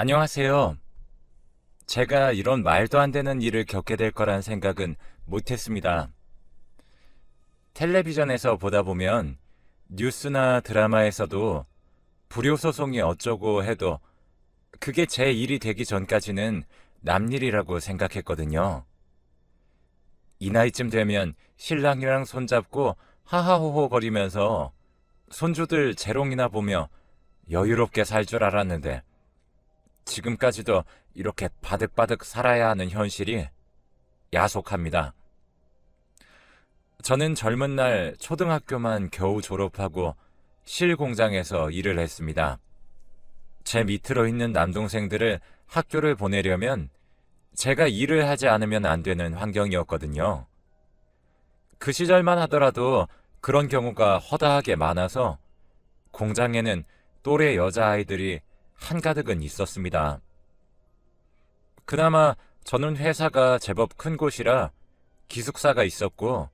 안녕하세요. 제가 이런 말도 안 되는 일을 겪게 될 거란 생각은 못 했습니다. 텔레비전에서 보다 보면 뉴스나 드라마에서도 불효소송이 어쩌고 해도 그게 제 일이 되기 전까지는 남 일이라고 생각했거든요. 이 나이쯤 되면 신랑이랑 손잡고 하하호호 거리면서 손주들 재롱이나 보며 여유롭게 살 줄 알았는데 지금까지도 이렇게 바득바득 살아야 하는 현실이 야속합니다. 저는 젊은 날 초등학교만 겨우 졸업하고 실 공장에서 일을 했습니다. 제 밑으로 있는 남동생들을 학교를 보내려면 제가 일을 하지 않으면 안 되는 환경이었거든요. 그 시절만 하더라도 그런 경우가 허다하게 많아서 공장에는 또래 여자아이들이 한가득은 있었습니다. 그나마 저는 회사가 제법 큰 곳이라 기숙사가 있었고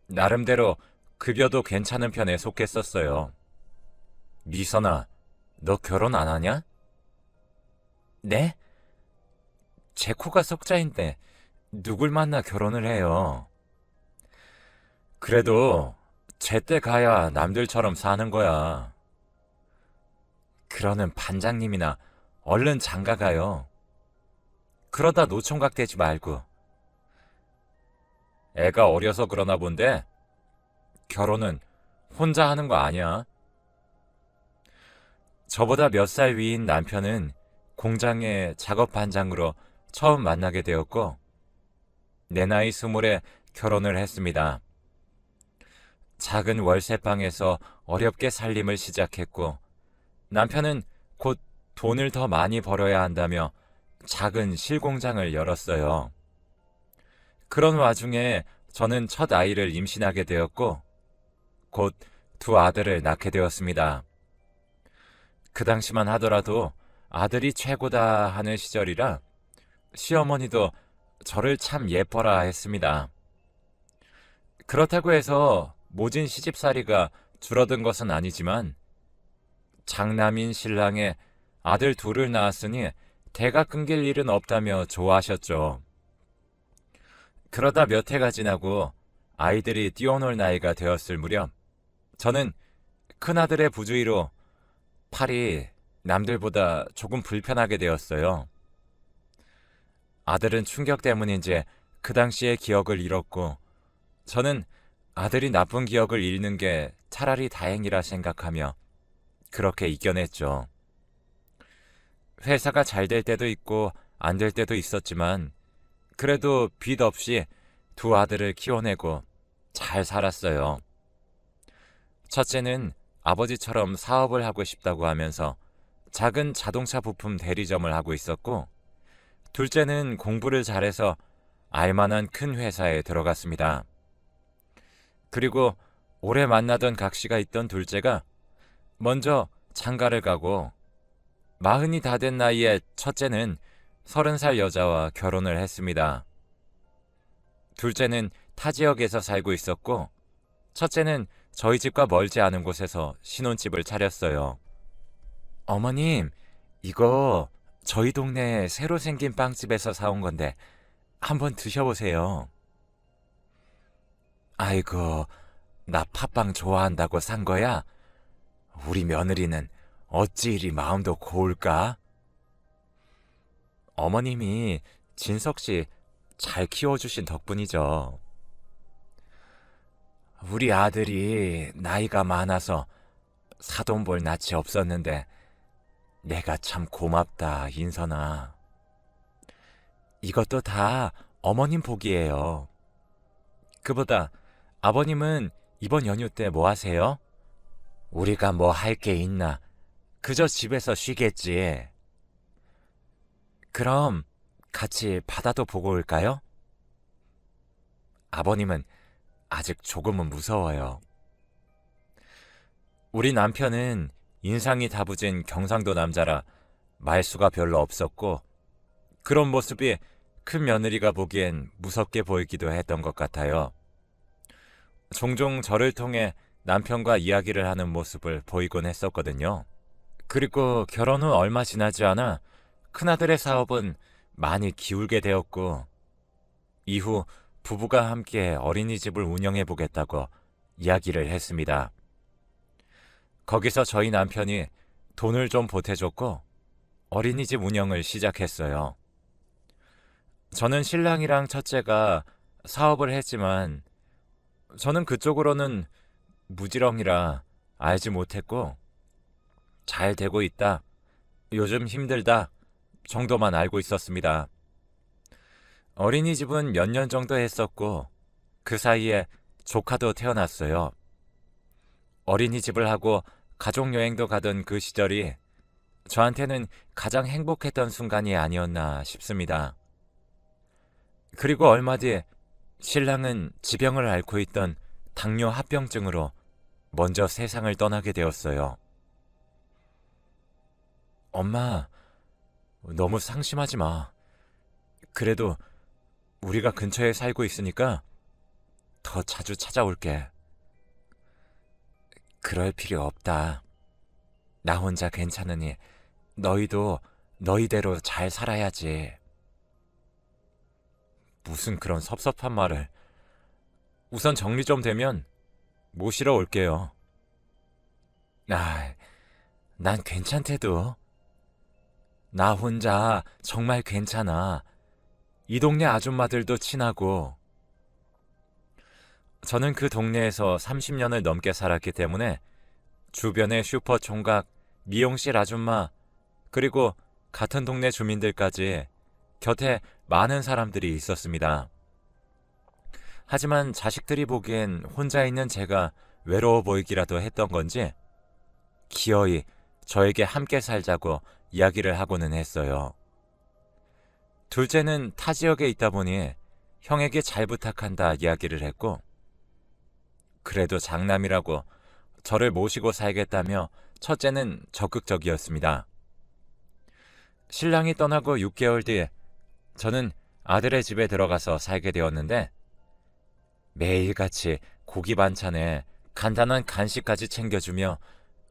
나름대로 급여도 괜찮은 편에 속했었어요. 미선아, 너 결혼 안 하냐? 네? 제 코가 석자인데 누굴 만나 결혼을 해요. 그래도 제때 가야 남들처럼 사는 거야. 그러는 반장님이나 얼른 장가가요. 그러다 노총각 되지 말고. 애가 어려서 그러나 본데 결혼은 혼자 하는 거 아니야. 저보다 몇 살 위인 남편은 공장의 작업 반장으로 처음 만나게 되었고 내 나이 20에 결혼을 했습니다. 작은 월세방에서 어렵게 살림을 시작했고 남편은 곧 돈을 더 많이 벌어야 한다며 작은 실공장을 열었어요. 그런 와중에 저는 첫 아이를 임신하게 되었고 곧 두 아들을 낳게 되었습니다. 그 당시만 하더라도 아들이 최고다 하는 시절이라 시어머니도 저를 참 예뻐라 했습니다. 그렇다고 해서 모진 시집살이가 줄어든 것은 아니지만 장남인 신랑에 아들 둘을 낳았으니 대가 끊길 일은 없다며 좋아하셨죠. 그러다 몇 해가 지나고 아이들이 뛰어놀 나이가 되었을 무렵 저는 큰아들의 부주의로 팔이 남들보다 조금 불편하게 되었어요. 아들은 충격 때문인지 그 당시의 기억을 잃었고 저는 아들이 나쁜 기억을 잃는 게 차라리 다행이라 생각하며 그렇게 이겨냈죠. 회사가 잘 될 때도 있고 안 될 때도 있었지만 그래도 빚 없이 두 아들을 키워내고 잘 살았어요. 첫째는 아버지처럼 사업을 하고 싶다고 하면서 작은 자동차 부품 대리점을 하고 있었고 둘째는 공부를 잘해서 알만한 큰 회사에 들어갔습니다. 그리고 오래 만나던 각시가 있던 둘째가 먼저 장가를 가고 40이 다 된 나이에 첫째는 30살 여자와 결혼을 했습니다. 둘째는 타 지역에서 살고 있었고 첫째는 저희 집과 멀지 않은 곳에서 신혼집을 차렸어요. 어머님, 이거 저희 동네에 새로 생긴 빵집에서 사온 건데 한번 드셔보세요. 아이고, 나 팥빵 좋아한다고 산 거야? 우리 며느리는 어찌 이리 마음도 고울까? 어머님이 진석 씨 잘 키워주신 덕분이죠. 우리 아들이 나이가 많아서 사돈 볼 낯이 없었는데 내가 참 고맙다, 인선아. 이것도 다 어머님 복이에요. 그보다 아버님은 이번 연휴 때 뭐 하세요? 우리가 뭐 할 게 있나? 그저 집에서 쉬겠지. 그럼 같이 바다도 보고 올까요? 아버님은 아직 조금은 무서워요. 우리 남편은 인상이 다부진 경상도 남자라 말수가 별로 없었고 그런 모습이 큰 며느리가 보기엔 무섭게 보이기도 했던 것 같아요. 종종 저를 통해 남편과 이야기를 하는 모습을 보이곤 했었거든요. 그리고 결혼 후 얼마 지나지 않아 큰아들의 사업은 많이 기울게 되었고, 이후 부부가 함께 어린이집을 운영해 보겠다고 이야기를 했습니다. 거기서 저희 남편이 돈을 좀 보태줬고 어린이집 운영을 시작했어요. 저는 신랑이랑 첫째가 사업을 했지만 저는 그쪽으로는 무지렁이라 알지 못했고 잘 되고 있다, 요즘 힘들다 정도만 알고 있었습니다. 어린이집은 몇 년 정도 했었고 그 사이에 조카도 태어났어요. 어린이집을 하고 가족여행도 가던 그 시절이 저한테는 가장 행복했던 순간이 아니었나 싶습니다. 그리고 얼마 뒤 신랑은 지병을 앓고 있던 당뇨 합병증으로 먼저 세상을 떠나게 되었어요. 엄마, 너무 상심하지 마. 그래도 우리가 근처에 살고 있으니까 더 자주 찾아올게. 그럴 필요 없다. 나 혼자 괜찮으니 너희도 너희대로 잘 살아야지. 무슨 그런 섭섭한 말을. 우선 정리 좀 되면 모시러 올게요. 난 괜찮대도. 나 혼자 정말 괜찮아. 이 동네 아줌마들도 친하고. 저는 그 동네에서 30년을 넘게 살았기 때문에 주변의 슈퍼 총각, 미용실 아줌마, 그리고 같은 동네 주민들까지 곁에 많은 사람들이 있었습니다. 하지만 자식들이 보기엔 혼자 있는 제가 외로워 보이기라도 했던 건지 기어이 저에게 함께 살자고 이야기를 하고는 했어요. 둘째는 타 지역에 있다 보니 형에게 잘 부탁한다 이야기를 했고, 그래도 장남이라고 저를 모시고 살겠다며 첫째는 적극적이었습니다. 신랑이 떠나고 6개월 뒤 저는 아들의 집에 들어가서 살게 되었는데 매일같이 고기 반찬에 간단한 간식까지 챙겨주며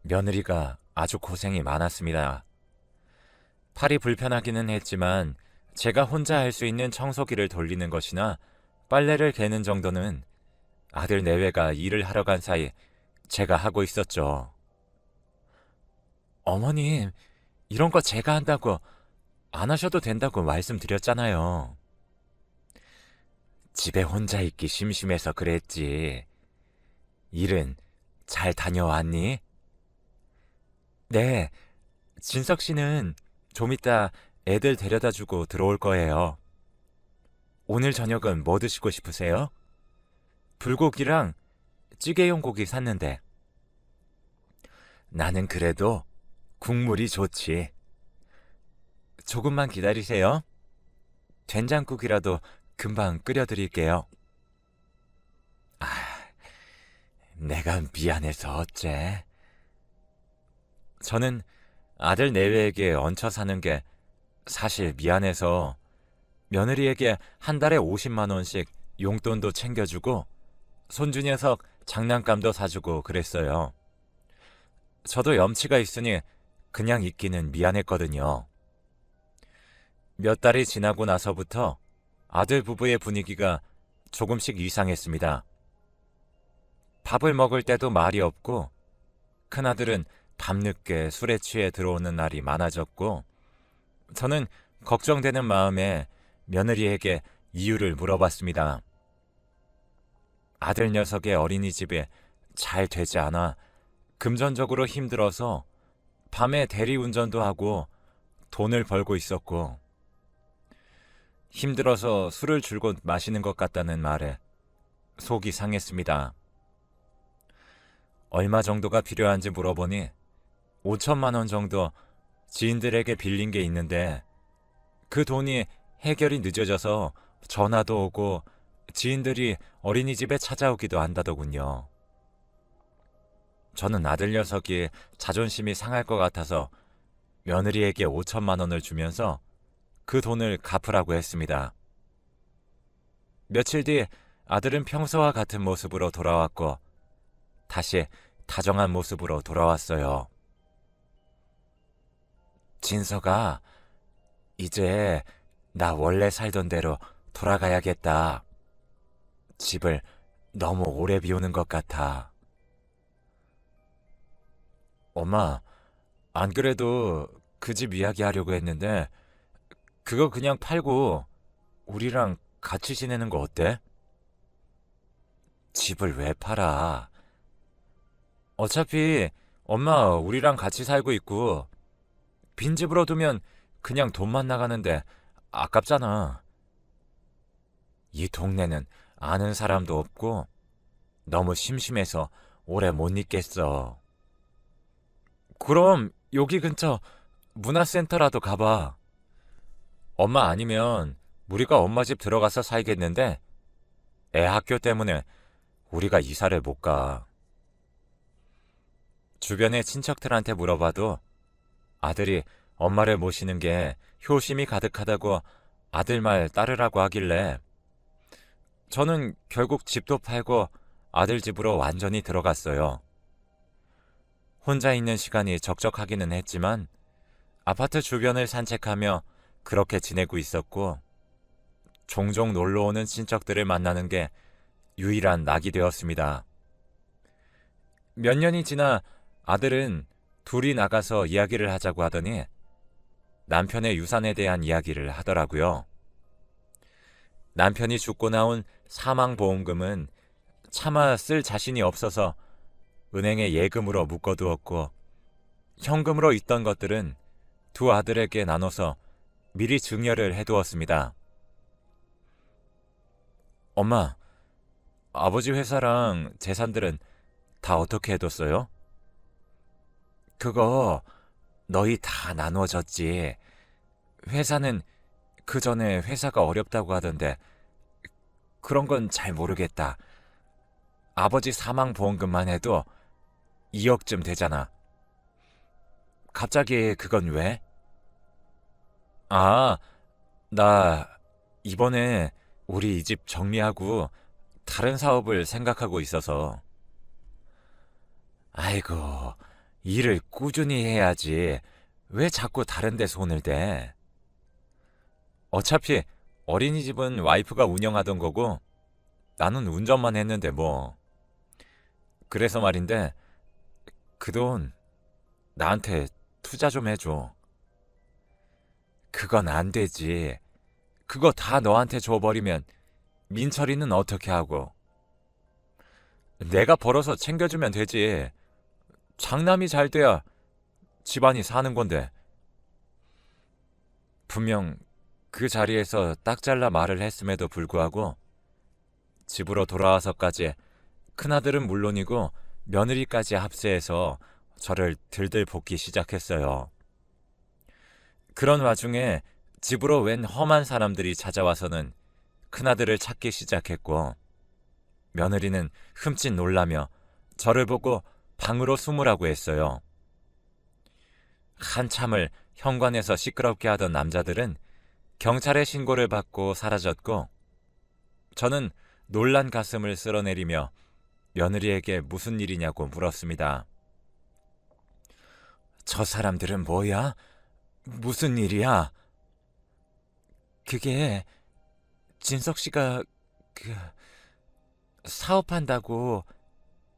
며느리가 아주 고생이 많았습니다. 팔이 불편하기는 했지만 제가 혼자 할 수 있는 청소기를 돌리는 것이나 빨래를 개는 정도는 아들 내외가 일을 하러 간 사이 제가 하고 있었죠. 어머님, 이런 거 제가 한다고 안 하셔도 된다고 말씀드렸잖아요. 집에 혼자 있기 심심해서 그랬지. 일은 잘 다녀왔니? 네, 진석 씨는 좀 이따 애들 데려다 주고 들어올 거예요. 오늘 저녁은 뭐 드시고 싶으세요? 불고기랑 찌개용 고기 샀는데. 나는 그래도 국물이 좋지. 조금만 기다리세요. 된장국이라도 금방 끓여드릴게요. 내가 미안해서 어째. 저는 아들 내외에게 얹혀 사는 게 사실 미안해서 며느리에게 한 달에 50만 원씩 용돈도 챙겨주고 손주 녀석 장난감도 사주고 그랬어요. 저도 염치가 있으니 그냥 있기는 미안했거든요. 몇 달이 지나고 나서부터 아들 부부의 분위기가 조금씩 이상했습니다. 밥을 먹을 때도 말이 없고 큰아들은 밤늦게 술에 취해 들어오는 날이 많아졌고, 저는 걱정되는 마음에 며느리에게 이유를 물어봤습니다. 아들 녀석의 어린이집에 잘 되지 않아 금전적으로 힘들어서 밤에 대리운전도 하고 돈을 벌고 있었고, 힘들어서 술을 줄곧 마시는 것 같다는 말에 속이 상했습니다. 얼마 정도가 필요한지 물어보니 5천만 원 정도 지인들에게 빌린 게 있는데 그 돈이 해결이 늦어져서 전화도 오고 지인들이 어린이집에 찾아오기도 한다더군요. 저는 아들 녀석이 자존심이 상할 것 같아서 며느리에게 5천만 원을 주면서 그 돈을 갚으라고 했습니다. 며칠 뒤 아들은 평소와 같은 모습으로 돌아왔고 다시 다정한 모습으로 돌아왔어요. 진서가, 이제 나 원래 살던 대로 돌아가야겠다. 집을 너무 오래 비우는 것 같아. 엄마, 안 그래도 그 집 이야기하려고 했는데 그거 그냥 팔고 우리랑 같이 지내는 거 어때? 집을 왜 팔아? 어차피 엄마 우리랑 같이 살고 있고 빈집으로 두면 그냥 돈만 나가는데 아깝잖아. 이 동네는 아는 사람도 없고 너무 심심해서 오래 못 있겠어. 그럼 여기 근처 문화센터라도 가봐. 엄마 아니면 우리가 엄마 집 들어가서 살겠는데 애 학교 때문에 우리가 이사를 못 가. 주변의 친척들한테 물어봐도 아들이 엄마를 모시는 게 효심이 가득하다고 아들 말 따르라고 하길래 저는 결국 집도 팔고 아들 집으로 완전히 들어갔어요. 혼자 있는 시간이 적적하기는 했지만 아파트 주변을 산책하며 그렇게 지내고 있었고 종종 놀러 오는 친척들을 만나는 게 유일한 낙이 되었습니다. 몇 년이 지나 아들은 둘이 나가서 이야기를 하자고 하더니 남편의 유산에 대한 이야기를 하더라고요. 남편이 죽고 나온 사망보험금은 차마 쓸 자신이 없어서 은행에 예금으로 묶어두었고 현금으로 있던 것들은 두 아들에게 나눠서 미리 증여를 해두었습니다. 엄마, 아버지 회사랑 재산들은 다 어떻게 해뒀어요? 그거 너희 다 나누어졌지. 회사는 그 전에 회사가 어렵다고 하던데 그런 건 잘 모르겠다. 아버지 사망보험금만 해도 2억쯤 되잖아. 갑자기 그건 왜? 아, 나 이번에 우리 이 집 정리하고 다른 사업을 생각하고 있어서. 아이고, 일을 꾸준히 해야지. 왜 자꾸 다른 데 손을 대? 어차피 어린이집은 와이프가 운영하던 거고 나는 운전만 했는데 뭐. 그래서 말인데 그 돈 나한테 투자 좀 해줘. 그건 안 되지. 그거 다 너한테 줘버리면 민철이는 어떻게 하고. 내가 벌어서 챙겨주면 되지. 장남이 잘 돼야 집안이 사는 건데. 분명 그 자리에서 딱 잘라 말을 했음에도 불구하고 집으로 돌아와서까지 큰아들은 물론이고 며느리까지 합세해서 저를 들들 볶기 시작했어요. 그런 와중에 집으로 웬 험한 사람들이 찾아와서는 큰아들을 찾기 시작했고 며느리는 흠칫 놀라며 저를 보고 방으로 숨으라고 했어요. 한참을 현관에서 시끄럽게 하던 남자들은 경찰에 신고를 받고 사라졌고 저는 놀란 가슴을 쓸어내리며 며느리에게 무슨 일이냐고 물었습니다. 저 사람들은 뭐야? 무슨 일이야? 그게 진석 씨가 사업한다고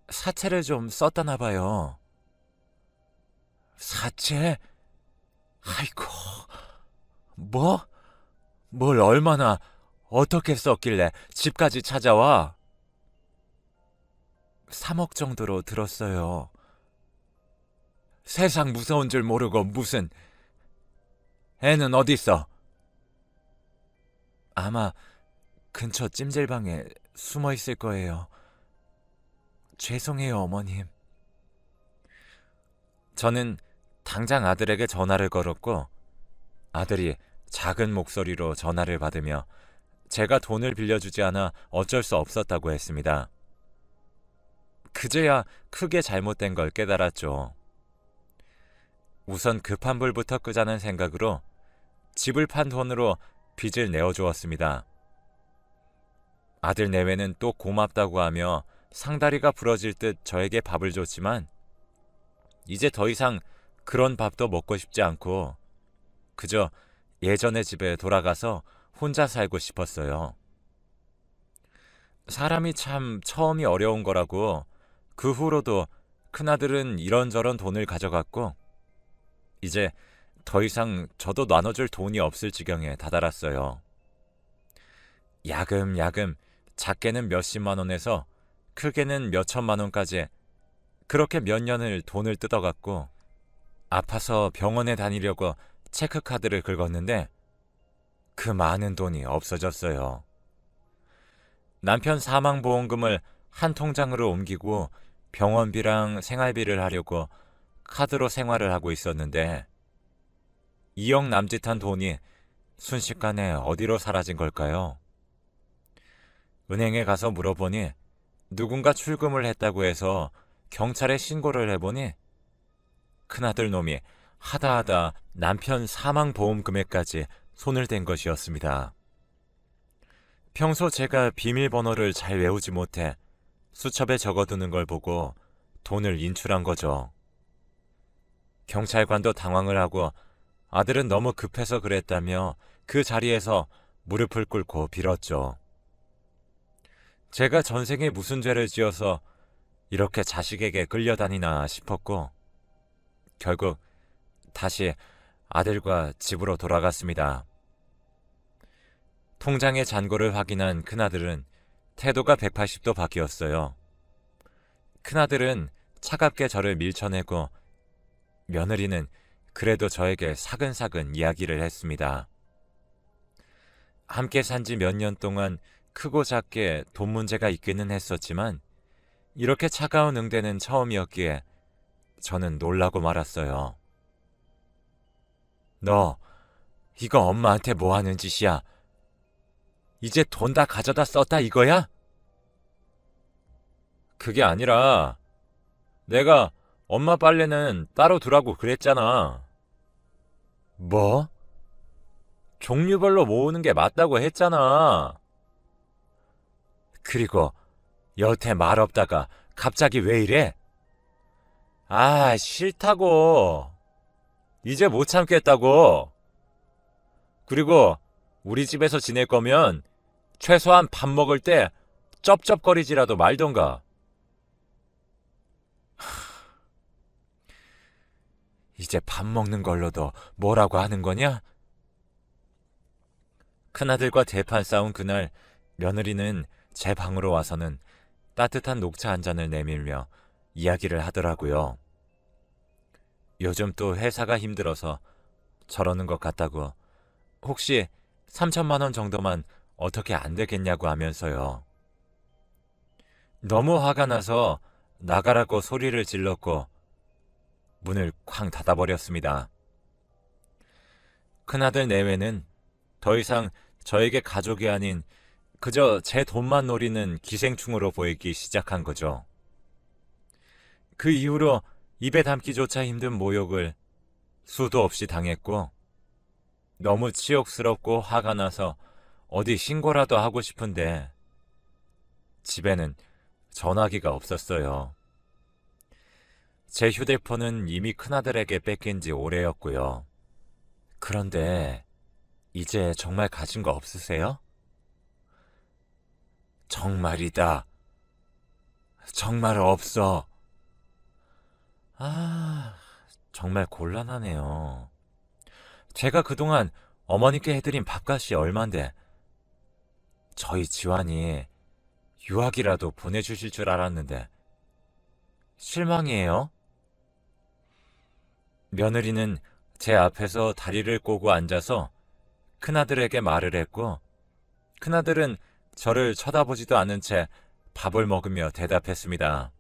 사채를 좀 썼다나 봐요. 사채? 아이고, 뭐? 뭘 얼마나 어떻게 썼길래 집까지 찾아와? 3억 정도로 들었어요. 세상 무서운 줄 모르고 무슨. 애는 어딨어? 아마 근처 찜질방에 숨어 있을 거예요. 죄송해요, 어머님. 저는 당장 아들에게 전화를 걸었고 아들이 작은 목소리로 전화를 받으며 제가 돈을 빌려주지 않아 어쩔 수 없었다고 했습니다. 그제야 크게 잘못된 걸 깨달았죠. 우선 급한 불부터 끄자는 생각으로 집을 판 돈으로 빚을 내어주었습니다. 아들 내외는 또 고맙다고 하며 상다리가 부러질 듯 저에게 밥을 줬지만 이제 더 이상 그런 밥도 먹고 싶지 않고 그저 예전의 집에 돌아가서 혼자 살고 싶었어요. 사람이 참 처음이 어려운 거라고 그 후로도 큰아들은 이런저런 돈을 가져갔고 이제 더 이상 저도 나눠줄 돈이 없을 지경에 다다랐어요. 야금야금 작게는 몇십만 원에서 크게는 몇천만 원까지 그렇게 몇 년을 돈을 뜯어갔고 아파서 병원에 다니려고 체크카드를 긁었는데 그 많은 돈이 없어졌어요. 남편 사망보험금을 한 통장으로 옮기고 병원비랑 생활비를 하려고 카드로 생활을 하고 있었는데 2억 남짓한 돈이 순식간에 어디로 사라진 걸까요? 은행에 가서 물어보니 누군가 출금을 했다고 해서 경찰에 신고를 해보니 큰아들 놈이 하다하다 남편 사망보험 금액까지 손을 댄 것이었습니다. 평소 제가 비밀번호를 잘 외우지 못해 수첩에 적어두는 걸 보고 돈을 인출한 거죠. 경찰관도 당황을 하고 아들은 너무 급해서 그랬다며 그 자리에서 무릎을 꿇고 빌었죠. 제가 전생에 무슨 죄를 지어서 이렇게 자식에게 끌려다니나 싶었고 결국 다시 아들과 집으로 돌아갔습니다. 통장의 잔고를 확인한 큰아들은 태도가 180도 바뀌었어요. 큰아들은 차갑게 저를 밀쳐내고 며느리는 그래도 저에게 사근사근 이야기를 했습니다. 함께 산 지 몇 년 동안 크고 작게 돈 문제가 있기는 했었지만 이렇게 차가운 응대는 처음이었기에 저는 놀라고 말았어요. 너 이거 엄마한테 뭐 하는 짓이야? 이제 돈 다 가져다 썼다 이거야? 그게 아니라 내가 엄마 빨래는 따로 두라고 그랬잖아. 뭐? 종류별로 모으는 게 맞다고 했잖아. 그리고 여태 말 없다가 갑자기 왜 이래? 아, 싫다고. 이제 못 참겠다고. 그리고 우리 집에서 지낼 거면 최소한 밥 먹을 때 쩝쩝거리지라도 말던가. 이제 밥 먹는 걸로도 뭐라고 하는 거냐? 큰아들과 대판 싸운 그날 며느리는 제 방으로 와서는 따뜻한 녹차 한 잔을 내밀며 이야기를 하더라고요. 요즘 또 회사가 힘들어서 저러는 것 같다고 혹시 3천만 원 정도만 어떻게 안 되겠냐고 하면서요. 너무 화가 나서 나가라고 소리를 질렀고 문을 쾅 닫아버렸습니다. 큰아들 내외는 더 이상 저에게 가족이 아닌 그저 제 돈만 노리는 기생충으로 보이기 시작한 거죠. 그 이후로 입에 담기조차 힘든 모욕을 수도 없이 당했고 너무 치욕스럽고 화가 나서 어디 신고라도 하고 싶은데 집에는 전화기가 없었어요. 제 휴대폰은 이미 큰아들에게 뺏긴 지 오래였고요. 그런데 이제 정말 가진 거 없으세요? 정말이다. 정말 없어. 아, 정말 곤란하네요. 제가 그동안 어머니께 해드린 밥값이 얼만데 저희 지환이 유학이라도 보내주실 줄 알았는데 실망이에요. 며느리는 제 앞에서 다리를 꼬고 앉아서 큰아들에게 말을 했고 큰아들은 저를 쳐다보지도 않은 채 밥을 먹으며 대답했습니다.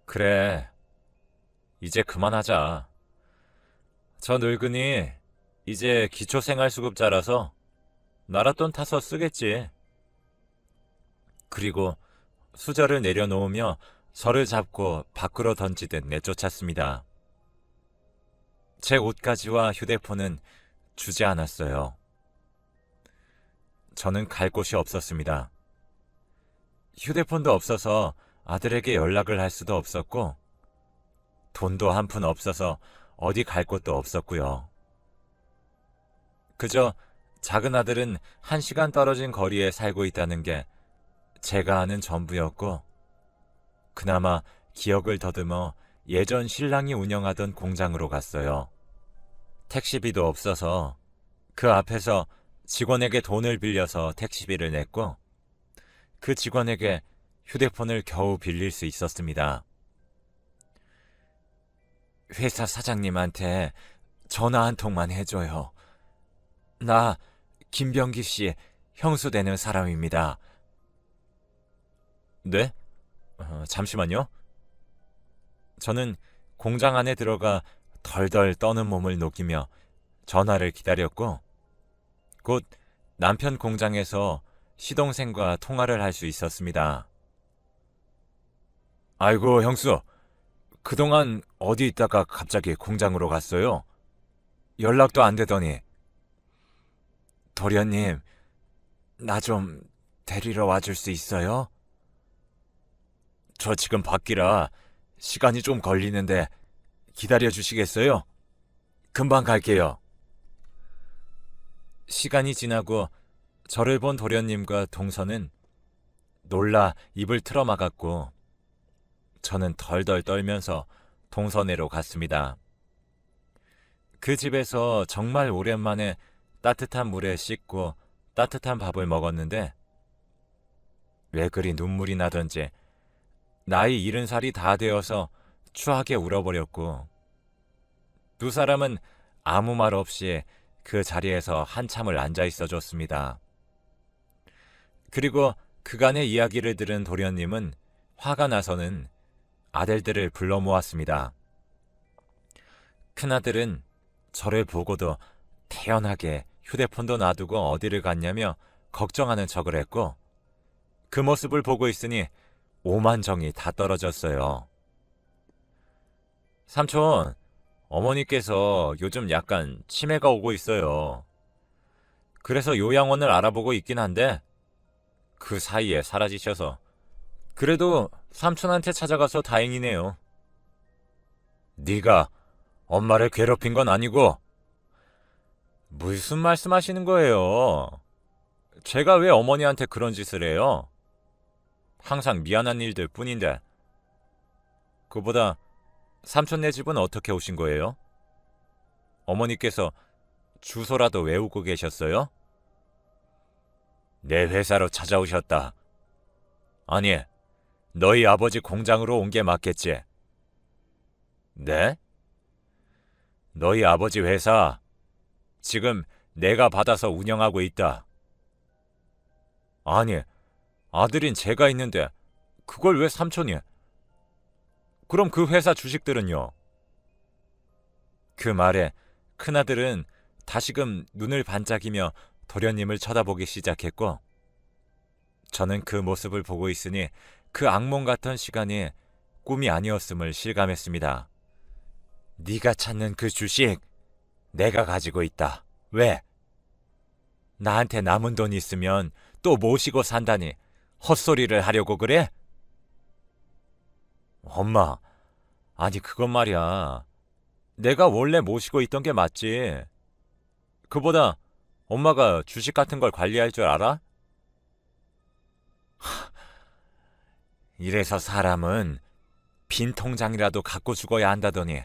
그래, 이제 그만하자. 저 늙은이 이제 기초생활수급자라서 나랏돈 타서 쓰겠지. 그리고 수저를 내려놓으며 저를 잡고 밖으로 던지듯 내쫓았습니다. 제 옷가지와 휴대폰은 주지 않았어요. 저는 갈 곳이 없었습니다. 휴대폰도 없어서 아들에게 연락을 할 수도 없었고 돈도 한 푼 없어서 어디 갈 곳도 없었고요. 그저 작은 아들은 1시간 떨어진 거리에 살고 있다는 게 제가 아는 전부였고, 그나마 기억을 더듬어 예전 신랑이 운영하던 공장으로 갔어요. 택시비도 없어서 그 앞에서 직원에게 돈을 빌려서 택시비를 냈고, 그 직원에게 휴대폰을 겨우 빌릴 수 있었습니다. 회사 사장님한테 전화 한 통만 해줘요. 나 김병기 씨 형수 되는 사람입니다. 네? 잠시만요. 저는 공장 안에 들어가 덜덜 떠는 몸을 녹이며 전화를 기다렸고, 곧 남편 공장에서 시동생과 통화를 할 수 있었습니다. 아이고, 형수. 그동안 어디 있다가 갑자기 공장으로 갔어요? 연락도 안 되더니. 도련님, 나 좀 데리러 와줄 수 있어요? 저 지금 밖이라 시간이 좀 걸리는데 기다려 주시겠어요? 금방 갈게요. 시간이 지나고 저를 본 도련님과 동서는 놀라 입을 틀어막았고, 저는 덜덜 떨면서 동서내로 갔습니다. 그 집에서 정말 오랜만에 따뜻한 물에 씻고 따뜻한 밥을 먹었는데, 왜 그리 눈물이 나던지 나이 70살이 다 되어서 추하게 울어버렸고, 두 사람은 아무 말 없이 그 자리에서 한참을 앉아 있어 줬습니다. 그리고 그간의 이야기를 들은 도련님은 화가 나서는 아들들을 불러 모았습니다. 큰아들은 저를 보고도 태연하게 휴대폰도 놔두고 어디를 갔냐며 걱정하는 척을 했고, 그 모습을 보고 있으니 오만정이 다 떨어졌어요. 삼촌, 어머니께서 요즘 약간 치매가 오고 있어요. 그래서 요양원을 알아보고 있긴 한데 그 사이에 사라지셔서, 그래도 삼촌한테 찾아가서 다행이네요. 네가 엄마를 괴롭힌 건 아니고. 무슨 말씀하시는 거예요? 제가 왜 어머니한테 그런 짓을 해요? 항상 미안한 일들 뿐인데. 그보다 삼촌네 집은 어떻게 오신 거예요? 어머니께서 주소라도 외우고 계셨어요? 내 회사로 찾아오셨다. 아니, 너희 아버지 공장으로 온 게 맞겠지? 네? 너희 아버지 회사 지금 내가 받아서 운영하고 있다. 아니, 아들인 제가 있는데 그걸 왜 삼촌이? 그럼 그 회사 주식들은요? 그 말에 큰아들은 다시금 눈을 반짝이며 도련님을 쳐다보기 시작했고, 저는 그 모습을 보고 있으니 그 악몽 같던 시간이 꿈이 아니었음을 실감했습니다. 네가 찾는 그 주식 내가 가지고 있다. 왜? 나한테 남은 돈 있으면 또 모시고 산다니 헛소리를 하려고 그래? 엄마, 아니 그건 말이야. 내가 원래 모시고 있던 게 맞지. 그보다 엄마가 주식 같은 걸 관리할 줄 알아? 이래서 사람은 빈 통장이라도 갖고 죽어야 한다더니.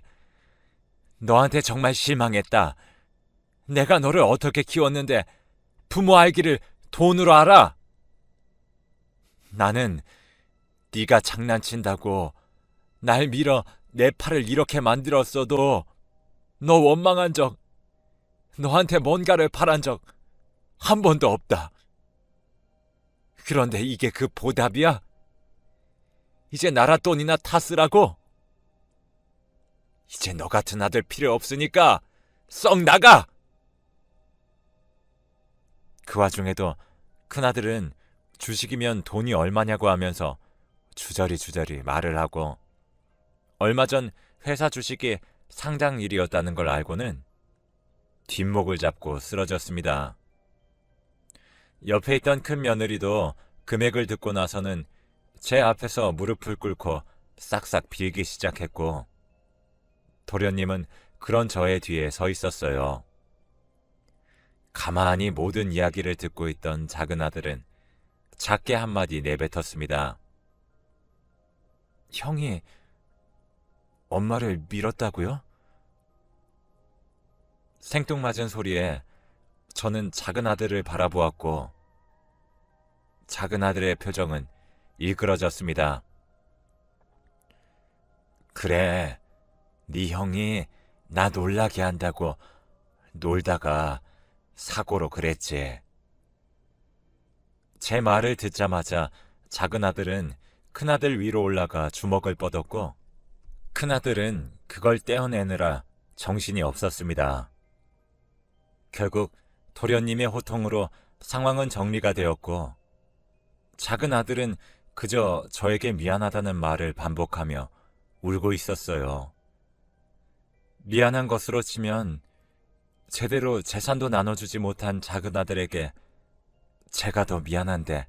너한테 정말 실망했다. 내가 너를 어떻게 키웠는데 부모 알기를 돈으로 알아? 나는 네가 장난친다고 날 밀어 내 팔을 이렇게 만들었어도 너 원망한 적, 너한테 뭔가를 바란 적 한 번도 없다. 그런데 이게 그 보답이야? 이제 나라 돈이나 다 쓰라고? 이제 너 같은 아들 필요 없으니까 썩 나가! 그 와중에도 큰아들은 주식이면 돈이 얼마냐고 하면서 주저리 말을 하고, 얼마 전 회사 주식이 상장일이었다는 걸 알고는 뒷목을 잡고 쓰러졌습니다. 옆에 있던 큰 며느리도 금액을 듣고 나서는 제 앞에서 무릎을 꿇고 싹싹 빌기 시작했고, 도련님은 그런 저의 뒤에 서 있었어요. 가만히 모든 이야기를 듣고 있던 작은 아들은 작게 한마디 내뱉었습니다. 형이 엄마를 밀었다고요? 생뚱맞은 소리에 저는 작은 아들을 바라보았고 작은 아들의 표정은 일그러졌습니다. 그래, 네 형이 나 놀라게 한다고 놀다가 사고로 그랬지. 제 말을 듣자마자 작은 아들은 큰아들 위로 올라가 주먹을 뻗었고 큰아들은 그걸 떼어내느라 정신이 없었습니다. 결국 도련님의 호통으로 상황은 정리가 되었고 작은 아들은 그저 저에게 미안하다는 말을 반복하며 울고 있었어요. 미안한 것으로 치면 제대로 재산도 나눠주지 못한 작은 아들에게 제가 더 미안한데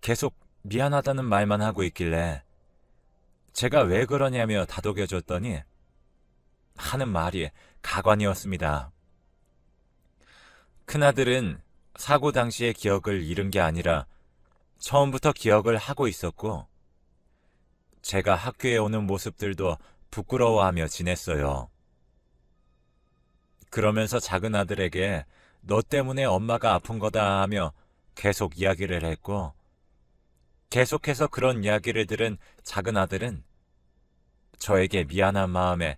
계속 미안하다는 말만 하고 있길래 제가 왜 그러냐며 다독여줬더니 하는 말이 가관이었습니다. 큰아들은 사고 당시의 기억을 잃은 게 아니라 처음부터 기억을 하고 있었고 제가 학교에 오는 모습들도 부끄러워하며 지냈어요. 그러면서 작은 아들에게 너 때문에 엄마가 아픈 거다 하며 계속 이야기를 했고 계속해서 그런 이야기를 들은 작은 아들은 저에게 미안한 마음에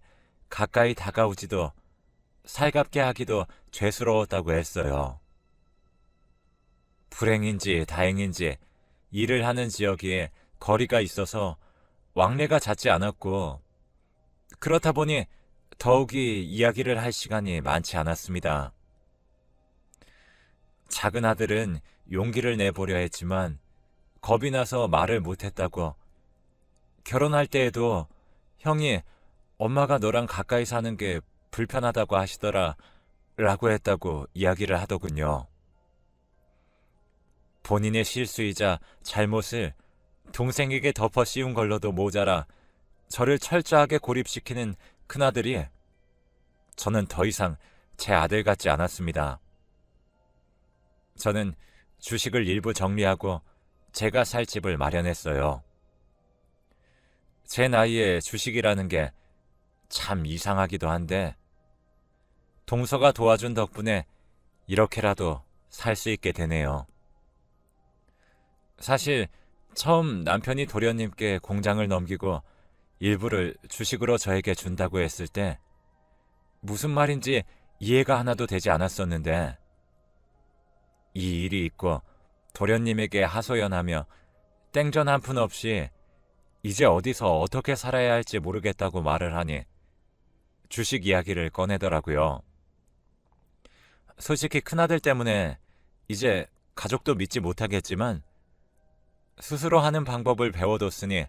가까이 다가오지도 살갑게 하기도 죄스러웠다고 했어요. 불행인지 다행인지 일을 하는 지역이 거리가 있어서 왕래가 잦지 않았고 그렇다 보니 더욱이 이야기를 할 시간이 많지 않았습니다. 작은 아들은 용기를 내보려 했지만 겁이 나서 말을 못했다고 결혼할 때에도 형이 엄마가 너랑 가까이 사는 게 불편하다고 하시더라 라고 했다고 이야기를 하더군요. 본인의 실수이자 잘못을 동생에게 덮어 씌운 걸로도 모자라 저를 철저하게 고립시키는 큰아들이 저는 더 이상 제 아들 같지 않았습니다. 저는 주식을 일부 정리하고 제가 살 집을 마련했어요. 제 나이에 주식이라는 게 참 이상하기도 한데 동서가 도와준 덕분에 이렇게라도 살 수 있게 되네요. 사실 처음 남편이 도련님께 공장을 넘기고 일부를 주식으로 저에게 준다고 했을 때 무슨 말인지 이해가 하나도 되지 않았었는데 이 일이 있고 도련님에게 하소연하며 땡전 한 푼 없이 이제 어디서 어떻게 살아야 할지 모르겠다고 말을 하니 주식 이야기를 꺼내더라고요. 솔직히 큰아들 때문에 이제 가족도 믿지 못하겠지만 스스로 하는 방법을 배워뒀으니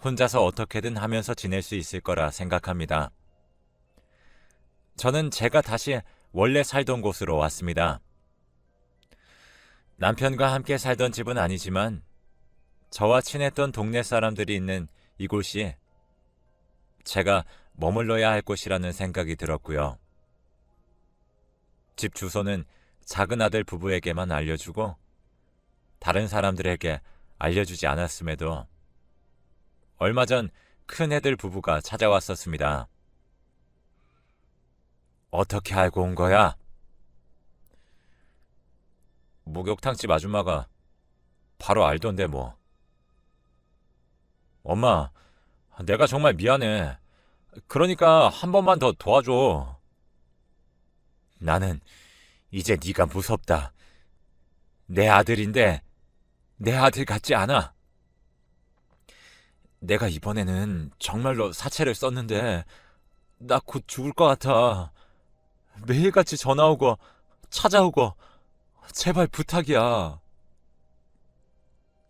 혼자서 어떻게든 하면서 지낼 수 있을 거라 생각합니다. 저는 제가 다시 원래 살던 곳으로 왔습니다. 남편과 함께 살던 집은 아니지만 저와 친했던 동네 사람들이 있는 이곳이 제가 머물러야 할 곳이라는 생각이 들었고요. 집 주소는 작은 아들 부부에게만 알려주고 다른 사람들에게 알려주지 않았음에도 얼마 전 큰 애들 부부가 찾아왔었습니다. 어떻게 알고 온 거야? 목욕탕집 아줌마가 바로 알던데 뭐. 엄마, 내가 정말 미안해. 그러니까 한 번만 더 도와줘. 나는 이제 네가 무섭다. 내 아들인데 내 아들 같지 않아. 내가 이번에는 정말로 사채를 썼는데 나 곧 죽을 것 같아. 매일같이 전화 오고 찾아오고 제발 부탁이야.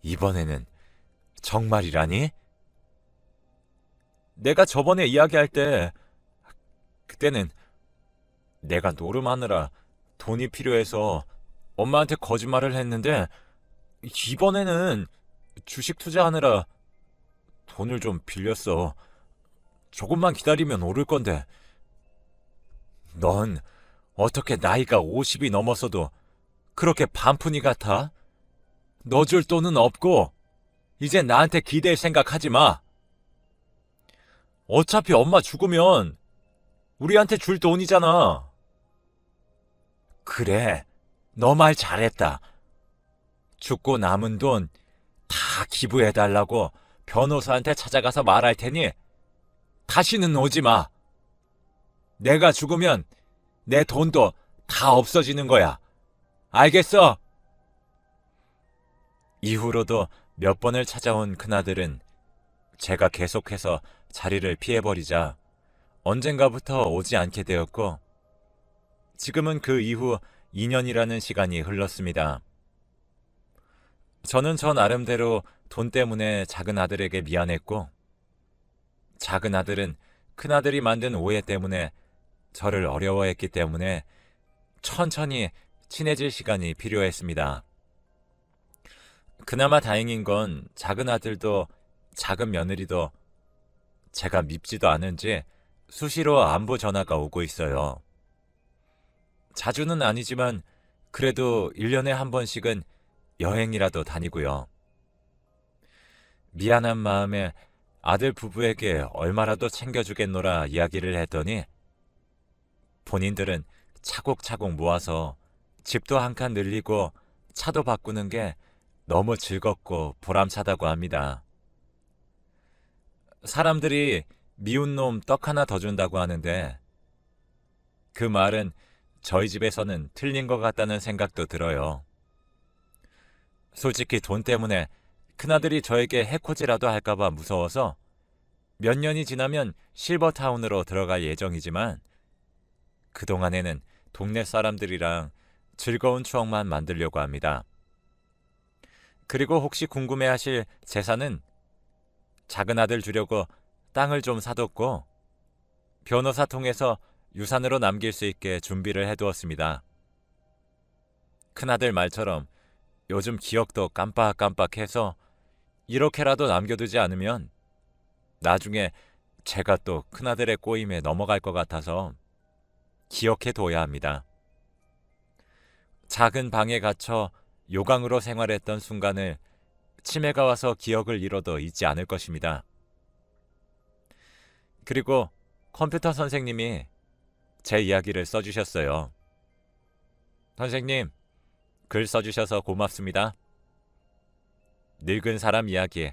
이번에는 정말이라니? 내가 저번에 이야기할 때 그때는 내가 노름하느라 돈이 필요해서 엄마한테 거짓말을 했는데 이번에는 주식 투자하느라 돈을 좀 빌렸어. 조금만 기다리면 오를 건데. 넌 어떻게 나이가 50이 넘어서도 그렇게 반푼이 같아? 넣어줄 돈은 없고 이제 나한테 기댈 생각하지 마. 어차피 엄마 죽으면 우리한테 줄 돈이잖아. 그래, 너 말 잘했다. 죽고 남은 돈 다 기부해달라고 변호사한테 찾아가서 말할 테니 다시는 오지 마. 내가 죽으면 내 돈도 다 없어지는 거야. 알겠어? 이후로도 몇 번을 찾아온 큰아들은 제가 계속해서 자리를 피해버리자 언젠가부터 오지 않게 되었고, 지금은 그 이후 2년이라는 시간이 흘렀습니다. 저는 저 나름대로 돈 때문에 작은 아들에게 미안했고, 작은 아들은 큰아들이 만든 오해 때문에 저를 어려워했기 때문에 천천히 친해질 시간이 필요했습니다. 그나마 다행인 건 작은 아들도 작은 며느리도 제가 밉지도 않은지 수시로 안부 전화가 오고 있어요. 자주는 아니지만 그래도 1년에 한 번씩은 여행이라도 다니고요. 미안한 마음에 아들 부부에게 얼마라도 챙겨주겠노라 이야기를 했더니 본인들은 차곡차곡 모아서 집도 한 칸 늘리고 차도 바꾸는 게 너무 즐겁고 보람차다고 합니다. 사람들이 미운 놈 떡 하나 더 준다고 하는데 그 말은 저희 집에서는 틀린 것 같다는 생각도 들어요. 솔직히 돈 때문에 큰아들이 저에게 해코지라도 할까봐 무서워서 몇 년이 지나면 실버타운으로 들어갈 예정이지만 그동안에는 동네 사람들이랑 즐거운 추억만 만들려고 합니다. 그리고 혹시 궁금해하실 재산은 작은 아들 주려고 땅을 좀 사뒀고 변호사 통해서 유산으로 남길 수 있게 준비를 해두었습니다. 큰아들 말처럼 요즘 기억도 깜빡깜빡해서 이렇게라도 남겨두지 않으면 나중에 제가 또 큰아들의 꼬임에 넘어갈 것 같아서 기억해둬야 합니다. 작은 방에 갇혀 요강으로 생활했던 순간을 치매가 와서 기억을 잃어도 잊지 않을 것입니다. 그리고 컴퓨터 선생님이 제 이야기를 써주셨어요. 선생님, 글 써주셔서 고맙습니다. 늙은 사람 이야기